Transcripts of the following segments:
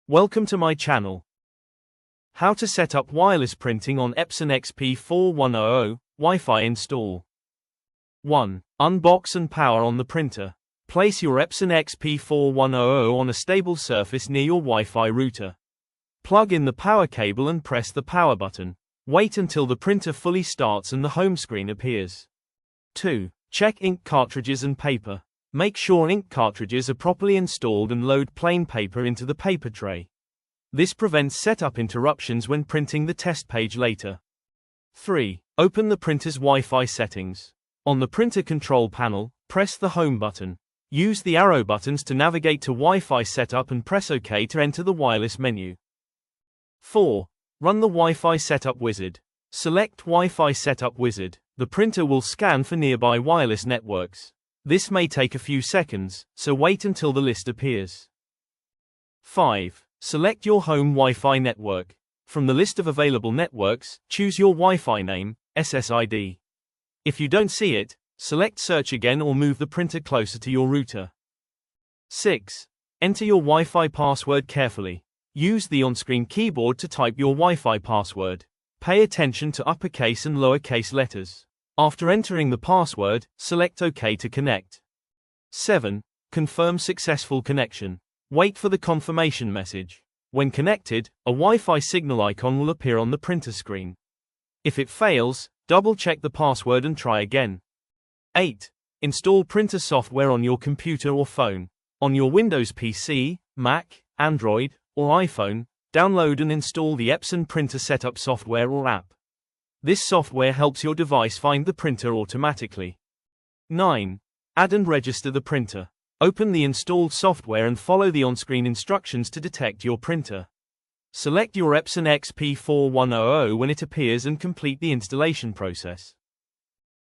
Welcome to my channel. How to set up wireless printing on Epson XP 4100, Wi-Fi install. 1. Unbox and power on the printer. Place your Epson XP 4100 on a stable surface near your Wi-Fi router. Plug in the power cable and press the power button. Wait until the printer fully starts and the home screen appears. 2. Check ink cartridges and paper. Make sure ink cartridges are properly installed and load plain paper into the paper tray. This prevents setup interruptions when printing the test page later. 3. Open the printer's Wi-Fi settings. On the printer control panel, press the Home button. Use the arrow buttons to navigate to Wi-Fi setup and press OK to enter the wireless menu. 4. Run the Wi-Fi setup wizard. Select Wi-Fi setup wizard. The printer will scan for nearby wireless networks. This may take a few seconds, so wait until the list appears. 5. Select your home Wi-Fi network. From the list of available networks, choose your Wi-Fi name, SSID. If you don't see it, select Search again or move the printer closer to your router. 6. Enter your Wi-Fi password carefully. Use the on-screen keyboard to type your Wi-Fi password. Pay attention to uppercase and lowercase letters. After entering the password, select OK to connect. 7. Confirm successful connection. Wait for the confirmation message. When connected, a Wi-Fi signal icon will appear on the printer screen. If it fails, double-check the password and try again. 8. Install printer software on your computer or phone. On your Windows PC, Mac, Android, or iPhone, download and install the Epson Printer Setup software or app. This software helps your device find the printer automatically. 9. Add and register the printer. Open the installed software and follow the on-screen instructions to detect your printer. Select your Epson XP 4100 when it appears and complete the installation process.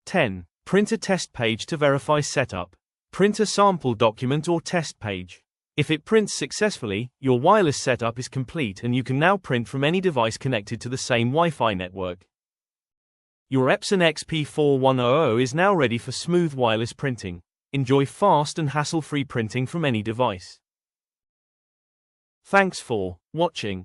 10. Printer test page to verify setup. Printer sample document or test page. If it prints successfully, your wireless setup is complete and you can now print from any device connected to the same Wi-Fi network. Your Epson XP 4100 is now ready for smooth wireless printing. Enjoy fast and hassle-free printing from any device. Thanks for watching.